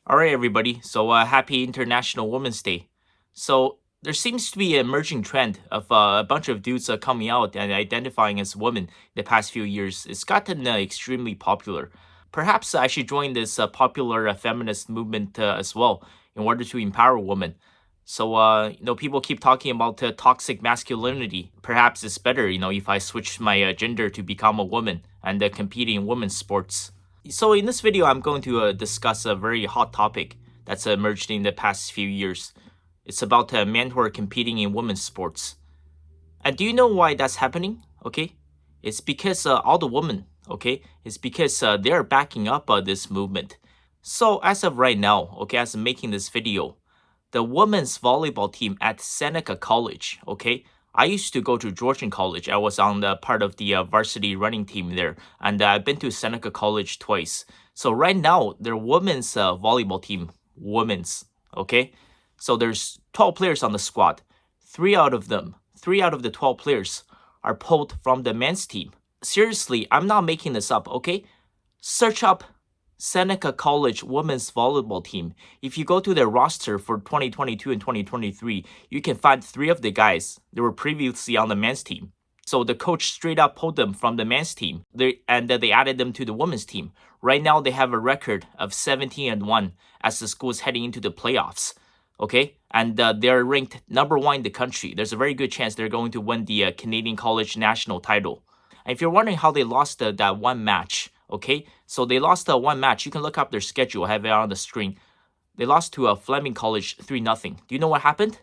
All right, everybody. So, happy International Women's Day. So, there seems to be an emerging trend of a bunch of dudes coming out and identifying as women in the past few years. It's gotten extremely popular. Perhaps I should join this popular feminist movement as well in order to empower women. So, people keep talking about toxic masculinity. Perhaps it's better, if I switch my gender to become a woman and compete in women's sports. So in this video, I'm going to discuss a very hot topic that's emerged in the past few years. It's about men who are competing in women's sports. And do you know why that's happening? Okay, it's because all the women. Okay, it's because they are backing up this movement. So as of right now, okay, as I'm making this video, the women's volleyball team at Seneca College. Okay, I used to go to Georgian College. I was on the part of the varsity running team there, and I've been to Seneca College twice. So right now, their women's volleyball team, women's, okay? So there's 12 players on the squad. Three out of the 12 players are pulled from the men's team. Seriously, I'm not making this up, okay? Search up Seneca College women's volleyball team. If you go to their roster for 2022 and 2023, you can find three of the guys that were previously on the men's team. So the coach straight up pulled them from the men's team, they added them to the women's team. Right now, they have a record of 17-1 as the school is heading into the playoffs. Okay, and they're ranked #1 in the country. There's a very good chance they're going to win the Canadian College national title. And if you're wondering how they lost that one match, okay, so they lost one match. You can look up their schedule. I have it on the screen. They lost to Fleming College 3-0. Do you know what happened?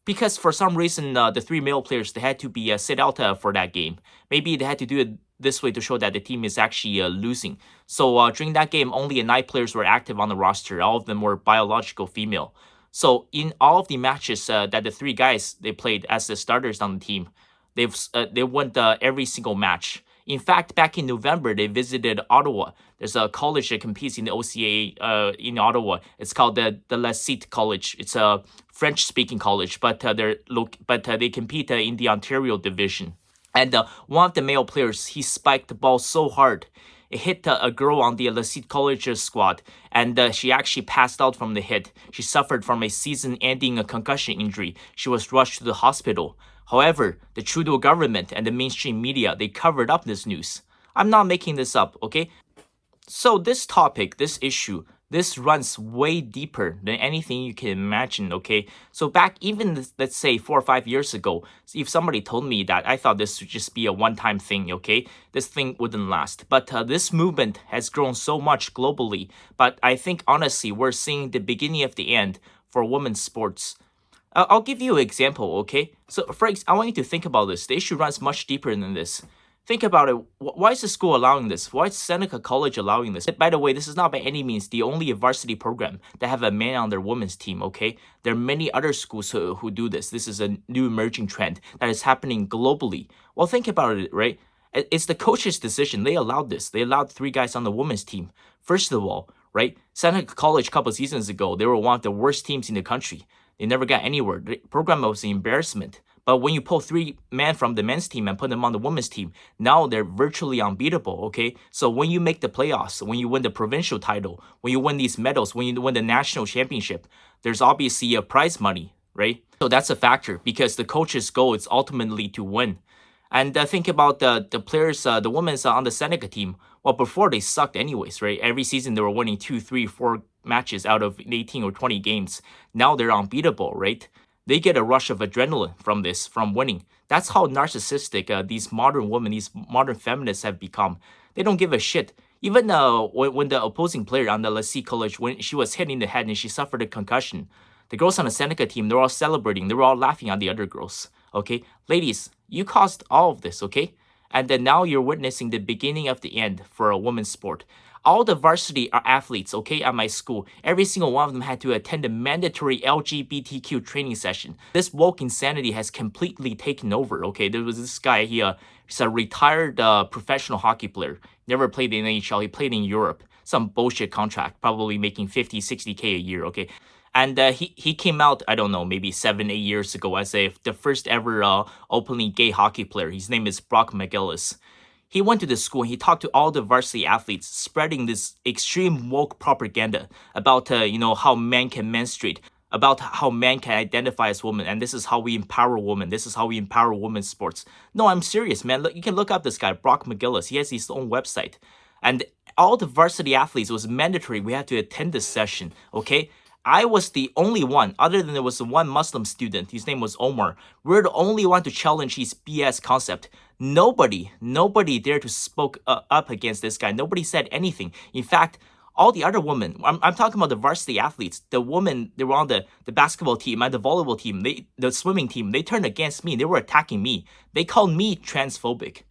Because for some reason, the three male players, they had to be sit out for that game. Maybe they had to do it this way to show that the team is actually losing. So during that game, only 9 players were active on the roster. All of them were biological female. So in all of the matches that the three guys they played as the starters on the team, they won every single match. In fact, back in November, they visited Ottawa. There's a college that competes in the OCA in Ottawa. It's called the La Cite College. It's a French-speaking college, but they compete in the Ontario division. And one of the male players, he spiked the ball so hard, it hit a girl on the La Cite College squad, and she actually passed out from the hit. She suffered from a season-ending concussion injury. She was rushed to the hospital. However, the Trudeau government and the mainstream media, they covered up this news. I'm not making this up, okay? So this topic, this issue, this runs way deeper than anything you can imagine, okay? So back even, let's say, 4 or 5 years ago, if somebody told me that, I thought this would just be a one-time thing, okay? This thing wouldn't last. But this movement has grown so much globally. But I think, honestly, we're seeing the beginning of the end for women's sports. I'll give you an example, okay? So, I want you to think about this. The issue runs much deeper than this. Think about it. Why is the school allowing this? Why is Seneca College allowing this? By the way, this is not by any means the only varsity program that have a man on their women's team, okay? There are many other schools who do this. This is a new emerging trend that is happening globally. Well, think about it, right? It's the coach's decision. They allowed this. They allowed 3 guys on the women's team. First of all, right? Seneca College a couple seasons ago, they were one of the worst teams in the country. They never got anywhere. The program was an embarrassment. But when you pull 3 men from the men's team and put them on the women's team, now they're virtually unbeatable, okay? So when you make the playoffs, when you win the provincial title, when you win these medals, when you win the national championship, there's obviously a prize money, right? So that's a factor because the coach's goal is ultimately to win. And think about the players, the women's on the Seneca team. Well, before they sucked anyways, right? Every season they were winning 2, 3, 4 matches out of 18 or 20 games. Now they're unbeatable, right? They get a rush of adrenaline from this, from winning. That's how narcissistic these modern women, these modern feminists have become. They don't give a shit. Even when the opposing player on the La Cite College, when she was hit in the head and she suffered a concussion, the girls on the Seneca team, they're all celebrating. They were all laughing at the other girls, okay? Ladies, you caused all of this, okay? And then now you're witnessing the beginning of the end for a women's sport. All the varsity are athletes, okay, at my school. Every single one of them had to attend a mandatory LGBTQ training session. This woke insanity has completely taken over, okay? There was this guy, he's a retired professional hockey player. Never played in NHL, he played in Europe. Some bullshit contract, probably making 50, 60K a year, okay? And he came out, I don't know, maybe 7, 8 years ago as the first ever openly gay hockey player. His name is Brock McGillis. He went to the school and he talked to all the varsity athletes, spreading this extreme woke propaganda about, how men can menstruate, about how men can identify as women, and this is how we empower women. This is how we empower women's sports. No, I'm serious, man. Look, you can look up this guy, Brock McGillis. He has his own website, and all the varsity athletes, it was mandatory. We had to attend this session. Okay. I was the only one, other than there was one Muslim student, his name was Omar. We're the only one to challenge his BS concept. Nobody dared to spoke up against this guy. Nobody said anything. In fact, all the other women, I'm talking about the varsity athletes, the women, they were on the basketball team and the volleyball team, the swimming team, they turned against me. They were attacking me. They called me transphobic.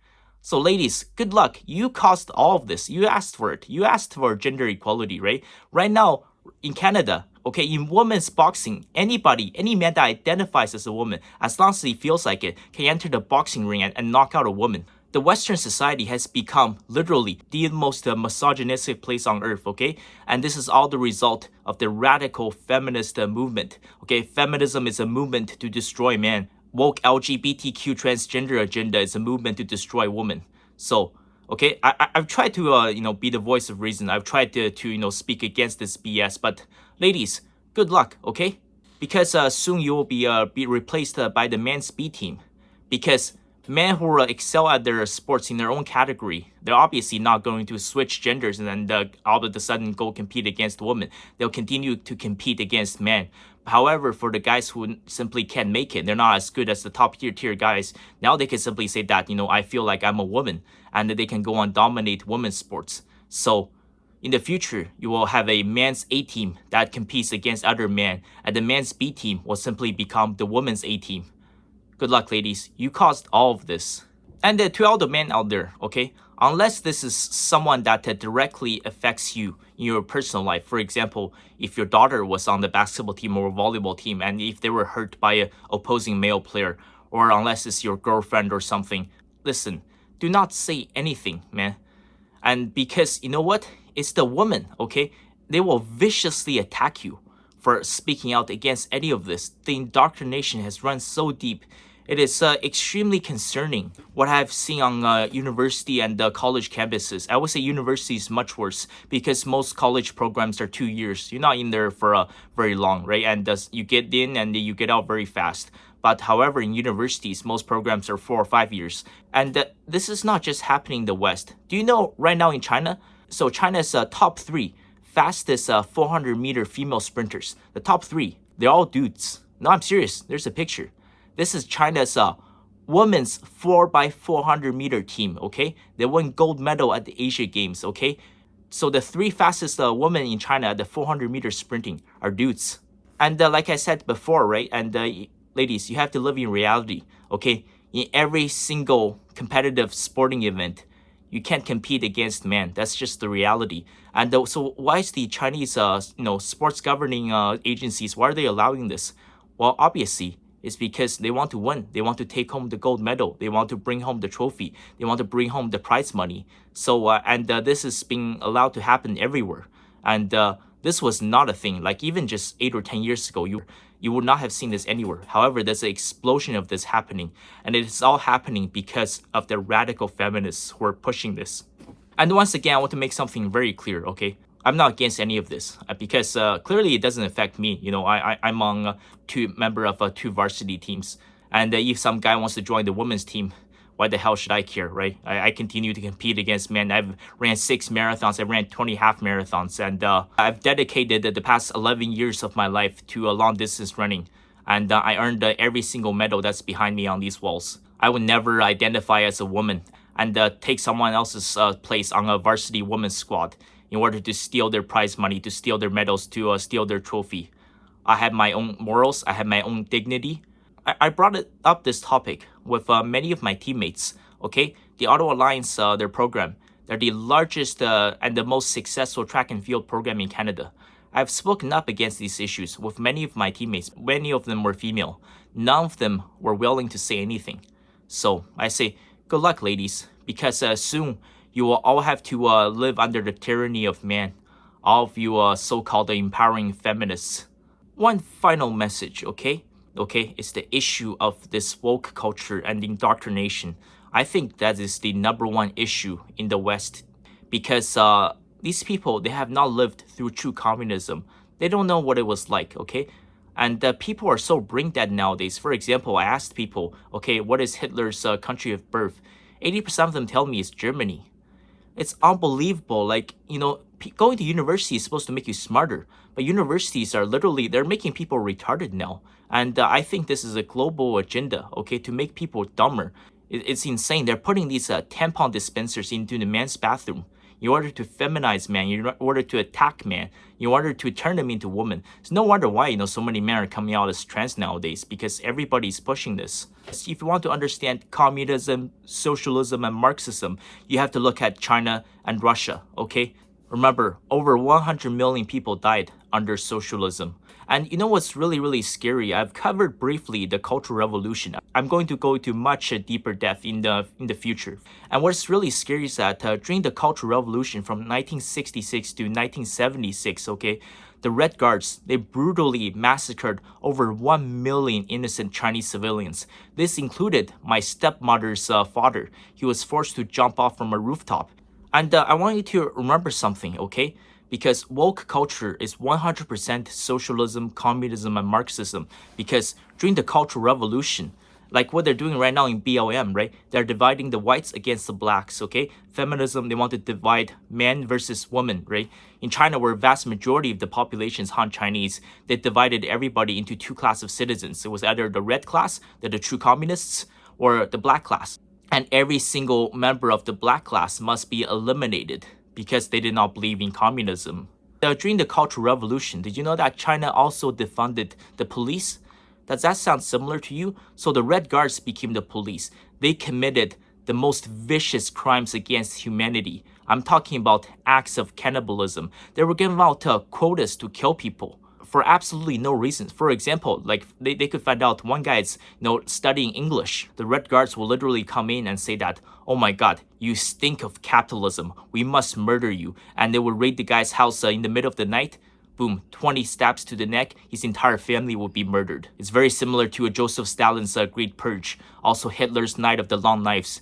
So ladies, good luck. You caused all of this. You asked for it. You asked for gender equality, right? Right now, in Canada, okay, in women's boxing, anybody, any man that identifies as a woman, as long as he feels like it, can enter the boxing ring and knock out a woman. The Western society has become literally the most misogynistic place on earth, okay? And this is all the result of the radical feminist movement, okay? Feminism is a movement to destroy man. Woke LGBTQ transgender agenda is a movement to destroy women. So, okay, I've tried to be the voice of reason. I've tried to speak against this BS. But ladies, good luck, okay? Because soon you will be replaced by the men's B team. Because men who excel at their sports in their own category, they're obviously not going to switch genders and then all of a sudden go compete against women. They'll continue to compete against men. However, for the guys who simply can't make it, they're not as good as the top tier guys. Now they can simply say that, I feel like I'm a woman, and they can go on dominate women's sports. So in the future, you will have a men's A team that competes against other men, and the men's B team will simply become the women's A team. Good luck, ladies. You caused all of this. And to all the men out there, okay, unless this is someone that directly affects you in your personal life, for example, if your daughter was on the basketball team or volleyball team and if they were hurt by an opposing male player, or unless it's your girlfriend or something, listen, do not say anything, man. And because, you know what? It's the woman, okay? They will viciously attack you for speaking out against any of this. The indoctrination has run so deep. It is extremely concerning what I've seen on university and college campuses. I would say university is much worse because most college programs are 2 years. You're not in there for very long, right? And you get in and you get out very fast. But however, in universities, most programs are 4 or 5 years. And this is not just happening in the West. Do you know right now in China? So China's top 3 fastest 400-meter female sprinters. The top 3, they're all dudes. No, I'm serious. There's a picture. This is China's women's 4x400-meter team, okay? They won gold medal at the Asia Games, okay? So the 3 fastest women in China at the 400-meter sprinting are dudes. And like I said before, right? And ladies, you have to live in reality, okay? In every single competitive sporting event, you can't compete against men. That's just the reality. And so why is the Chinese, sports governing agencies, why are they allowing this? Well, obviously, it's because they want to win. They want to take home the gold medal. They want to bring home the trophy. They want to bring home the prize money. So, this is being allowed to happen everywhere. And this was not a thing. Like even just 8 or 10 years ago, you would not have seen this anywhere. However, there's an explosion of this happening. And it is all happening because of the radical feminists who are pushing this. And once again, I want to make something very clear, okay? I'm not against any of this because clearly it doesn't affect me. I'm on member of 2 varsity teams. And if some guy wants to join the women's team, why the hell should I care, right? I continue to compete against men. I've ran 6 marathons. I ran 20 half marathons. And I've dedicated the past 11 years of my life to long distance running. And I earned every single medal that's behind me on these walls. I would never identify as a woman and take someone else's place on a varsity women's squad in order to steal their prize money, to steal their medals, to steal their trophy. I have my own morals. I have my own dignity. I brought up this topic with many of my teammates, okay? The Auto Alliance, their program, they're the largest and the most successful track and field program in Canada. I've spoken up against these issues with many of my teammates. Many of them were female. None of them were willing to say anything. So I say, good luck, ladies, because soon you will all have to live under the tyranny of man. All of you so-called empowering feminists. One final message, okay? Okay, it's the issue of this woke culture and indoctrination. I think that is the number one issue in the West because these people, they have not lived through true communism. They don't know what it was like, okay? And people are so brain dead nowadays. For example, I asked people, okay, what is Hitler's country of birth? 80% of them tell me it's Germany. It's unbelievable. Like, going to university is supposed to make you smarter, but universities are literally, they're making people retarded now. And I think this is a global agenda, okay, to make people dumber. It's insane. They're putting these tampon dispensers into the man's bathroom in order to feminize man, in order to attack man, in order to turn them into women. It's no wonder why, so many men are coming out as trans nowadays, because everybody's pushing this. If you want to understand communism, socialism, and Marxism, you have to look at China and Russia, okay? Remember, over 100 million people died under socialism. And you know what's really, really scary? I've covered briefly the Cultural Revolution. I'm going to go into much deeper depth in the future. And what's really scary is that during the Cultural Revolution from 1966 to 1976, okay, the Red Guards, they brutally massacred over 1 million innocent Chinese civilians. This included my stepmother's father. He was forced to jump off from a rooftop. And I want you to remember something, okay? Because woke culture is 100% socialism, communism, and Marxism. Because during the Cultural Revolution, like what they're doing right now in BLM, right? They're dividing the whites against the blacks, okay? Feminism, they want to divide man versus woman, right? In China, where a vast majority of the population is Han Chinese, they divided everybody into two classes of citizens. It was either the red class, they're the true communists, or the black class. And every single member of the black class must be eliminated because they did not believe in communism. During the Cultural Revolution, did you know that China also defunded the police? Does that sound similar to you? So the Red Guards became the police. They committed the most vicious crimes against humanity. I'm talking about acts of cannibalism. They were giving out quotas to kill people for absolutely no reason. For example, like they could find out one guy is studying English. The Red Guards will literally come in and say that, oh my god, you stink of capitalism, we must murder you. And they will raid the guy's house in the middle of the night. Boom, 20 stabs to the neck, his entire family will be murdered. It's very similar to Joseph Stalin's Great Purge, also Hitler's Night of the Long Knives.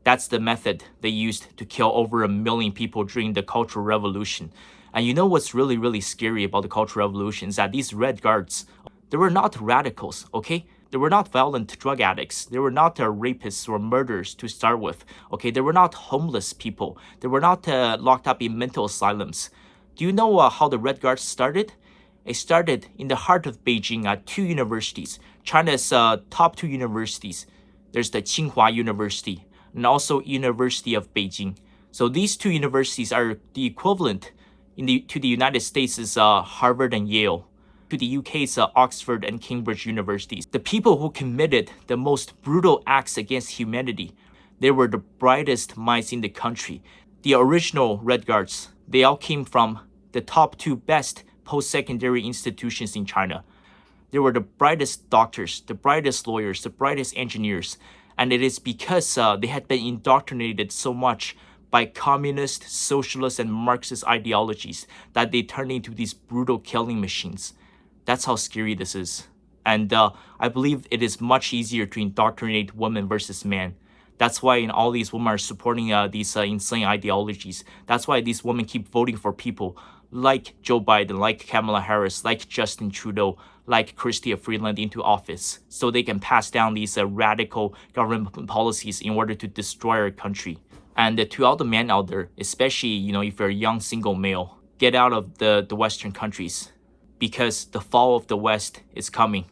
That's the method they used to kill over 1 million people during the Cultural Revolution. And you know what's really, really scary about the Cultural Revolution is that these Red Guards, they were not radicals, okay? They were not violent drug addicts. They were not rapists or murderers to start with, okay? They were not homeless people. They were not locked up in mental asylums. Do you know how the Red Guards started? It started in the heart of Beijing at two universities, China's top two universities. There's the Tsinghua University and also University of Beijing. So these two universities are the equivalent to the United States' Harvard and Yale, to the UK's Oxford and Cambridge universities. The people who committed the most brutal acts against humanity, they were the brightest minds in the country. The original Red Guards, they all came from the top two best post-secondary institutions in China. They were the brightest doctors, the brightest lawyers, the brightest engineers. And it is because they had been indoctrinated so much by communist, socialist, and Marxist ideologies that they turned into these brutal killing machines. That's how scary this is. And I believe it is much easier to indoctrinate women versus men. That's why all these women are supporting these insane ideologies. That's why these women keep voting for people like Joe Biden, like Kamala Harris, like Justin Trudeau, like Chrystia Freeland into office, so they can pass down these radical government policies in order to destroy our country. And to all the men out there, especially, if you're a young single male, get out of the Western countries because the fall of the West is coming.